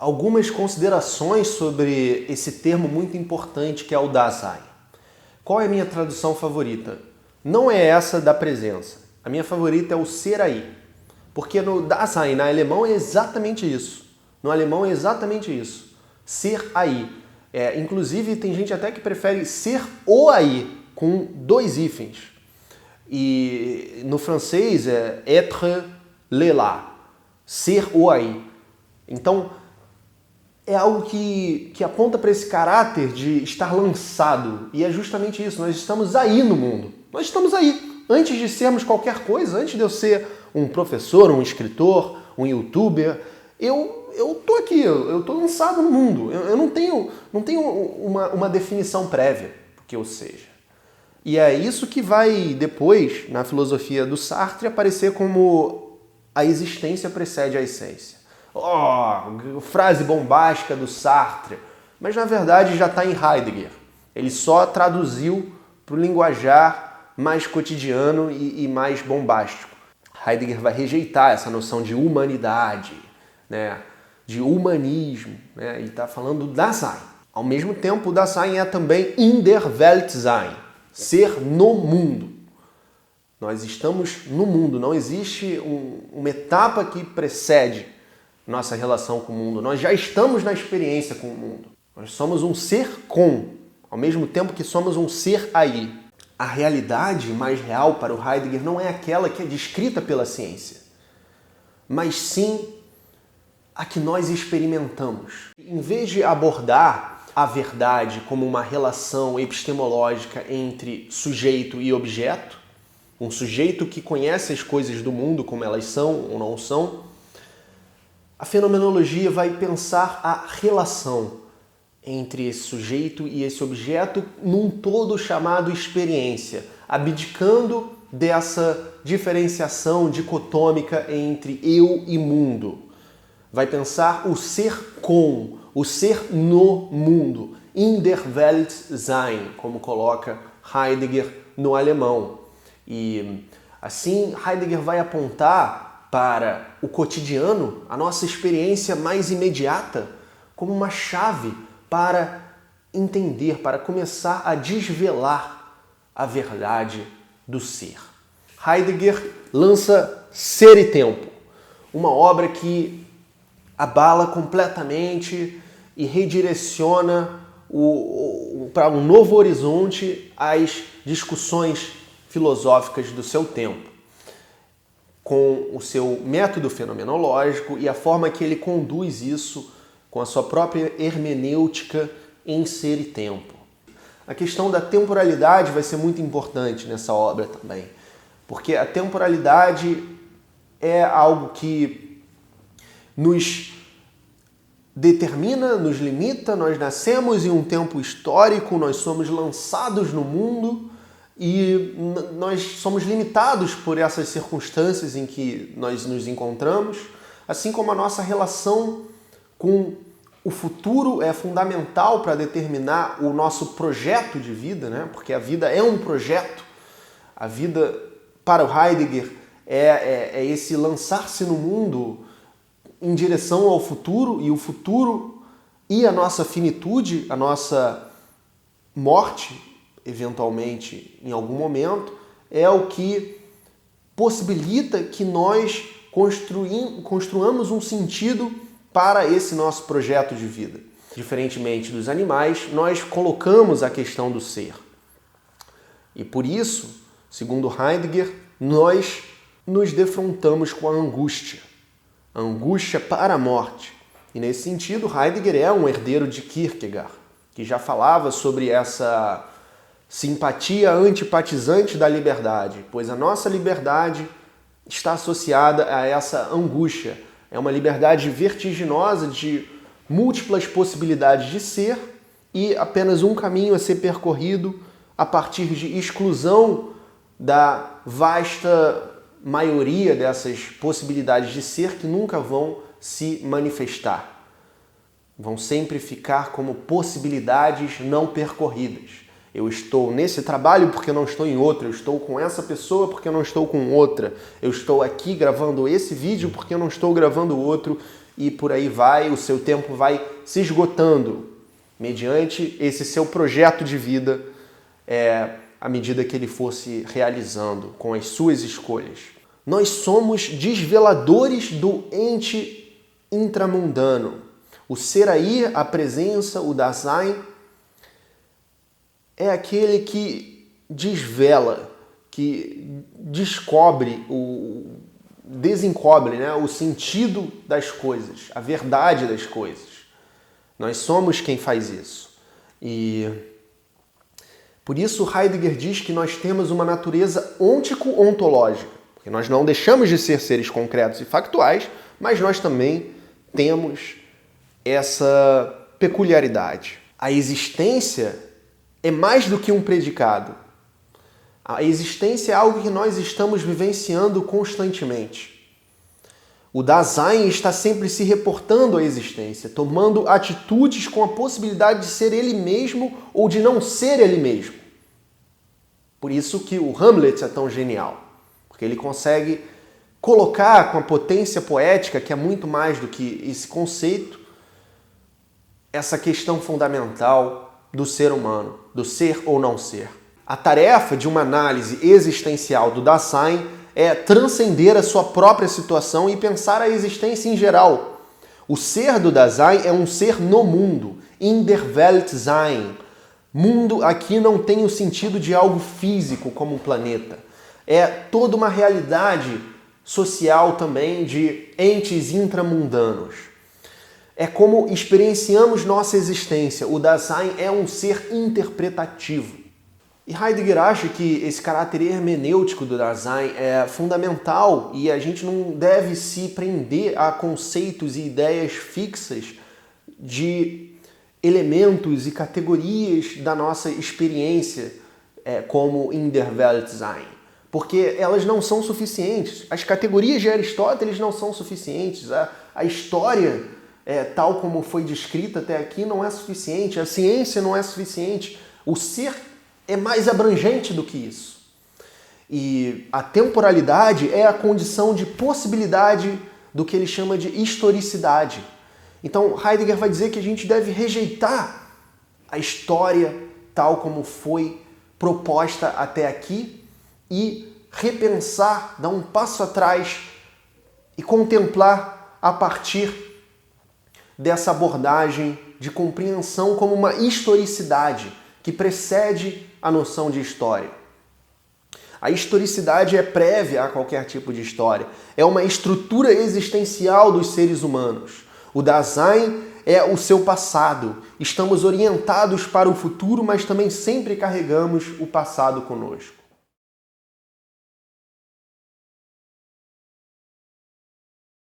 algumas considerações sobre esse termo muito importante que é o Dasein. Qual é a minha tradução favorita? Não é essa da presença. A minha favorita é o ser aí. Porque no Dasein, no alemão, é exatamente isso. No alemão é exatamente isso. Ser aí. Inclusive, tem gente até que prefere ser o aí, com dois hífens. E no francês é être le là. Ser o aí. Então, é algo que aponta para esse caráter de estar lançado. E é justamente isso, nós estamos aí no mundo. Nós estamos aí. Antes de sermos qualquer coisa, antes de eu ser um professor, um escritor, um youtuber, eu tô aqui, eu tô lançado no mundo. Eu não tenho uma definição prévia do que eu seja. E é isso que vai depois, na filosofia do Sartre, aparecer como a existência precede a essência. Frase bombástica do Sartre, mas na verdade já está em Heidegger. Ele só traduziu para o linguajar mais cotidiano e mais bombástico. Heidegger vai rejeitar essa noção de humanidade, né, de humanismo, né, ele está falando do Dasein. Ao mesmo tempo, o Dasein é também in der Welt sein, ser no mundo. Nós estamos no mundo, não existe uma etapa que precede nossa relação com o mundo. Nós já estamos na experiência com o mundo. Nós somos um ser com, ao mesmo tempo que somos um ser aí. A realidade mais real para o Heidegger não é aquela que é descrita pela ciência, mas sim a que nós experimentamos. Em vez de abordar a verdade como uma relação epistemológica entre sujeito e objeto, um sujeito que conhece as coisas do mundo como elas são ou não são, a fenomenologia vai pensar a relação entre esse sujeito e esse objeto num todo chamado experiência, abdicando dessa diferenciação dicotômica entre eu e mundo. Vai pensar o ser com, o ser no mundo, in der Welt sein, como coloca Heidegger no alemão. E assim Heidegger vai apontar para o cotidiano, a nossa experiência mais imediata, como uma chave para entender, para começar a desvelar a verdade do ser. Heidegger lança Ser e Tempo, uma obra que abala completamente e redireciona para um novo horizonte as discussões filosóficas do seu tempo, com o seu método fenomenológico e a forma que ele conduz isso com a sua própria hermenêutica em Ser e Tempo. A questão da temporalidade vai ser muito importante nessa obra também, porque a temporalidade é algo que nos determina, nos limita, nós nascemos em um tempo histórico, nós somos lançados no mundo e nós somos limitados por essas circunstâncias em que nós nos encontramos, assim como a nossa relação com o futuro é fundamental para determinar o nosso projeto de vida, né? Porque a vida é um projeto. A vida, para o Heidegger, é esse lançar-se no mundo em direção ao futuro, e o futuro e a nossa finitude, a nossa morte, eventualmente, em algum momento, é o que possibilita que nós construamos um sentido para esse nosso projeto de vida. Diferentemente dos animais, nós colocamos a questão do ser. E por isso, segundo Heidegger, nós nos defrontamos com a angústia para a morte. E nesse sentido, Heidegger é um herdeiro de Kierkegaard, que já falava sobre essa simpatia antipatizante da liberdade, pois a nossa liberdade está associada a essa angústia. É uma liberdade vertiginosa de múltiplas possibilidades de ser e apenas um caminho a ser percorrido a partir de exclusão da vasta maioria dessas possibilidades de ser que nunca vão se manifestar. Vão sempre ficar como possibilidades não percorridas. Eu estou nesse trabalho porque eu não estou em outro, eu estou com essa pessoa porque eu não estou com outra, eu estou aqui gravando esse vídeo porque eu não estou gravando outro, e por aí vai, o seu tempo vai se esgotando mediante esse seu projeto de vida à medida que ele for se realizando com as suas escolhas. Nós somos desveladores do ente intramundano. O ser aí, a presença, o Dasein, é aquele que desvela, que desencobre, né, o sentido das coisas, a verdade das coisas. Nós somos quem faz isso. E por isso Heidegger diz que nós temos uma natureza ontico-ontológica, porque nós não deixamos de ser seres concretos e factuais, mas nós também temos essa peculiaridade. A existência é mais do que um predicado. A existência é algo que nós estamos vivenciando constantemente. O Dasein está sempre se reportando à existência, tomando atitudes com a possibilidade de ser ele mesmo ou de não ser ele mesmo. Por isso que o Hamlet é tão genial, porque ele consegue colocar com a potência poética, que é muito mais do que esse conceito, essa questão fundamental do ser humano, do ser ou não ser. A tarefa de uma análise existencial do Dasein é transcender a sua própria situação e pensar a existência em geral. O ser do Dasein é um ser no mundo, in der Welt sein. Mundo aqui não tem o sentido de algo físico como um planeta. É toda uma realidade social também de entes intramundanos. É como experienciamos nossa existência. O Dasein é um ser interpretativo. E Heidegger acha que esse caráter hermenêutico do Dasein é fundamental e a gente não deve se prender a conceitos e ideias fixas de elementos e categorias da nossa experiência como in der Welt sein, porque elas não são suficientes. As categorias de Aristóteles não são suficientes. A história, tal como foi descrita até aqui, não é suficiente. A ciência não é suficiente. O ser é mais abrangente do que isso. E a temporalidade é a condição de possibilidade do que ele chama de historicidade. Então Heidegger vai dizer que a gente deve rejeitar a história tal como foi proposta até aqui e repensar, dar um passo atrás e contemplar a partir dessa abordagem de compreensão como uma historicidade que precede a noção de história. A historicidade é prévia a qualquer tipo de história. É uma estrutura existencial dos seres humanos. O Dasein é o seu passado. Estamos orientados para o futuro, mas também sempre carregamos o passado conosco.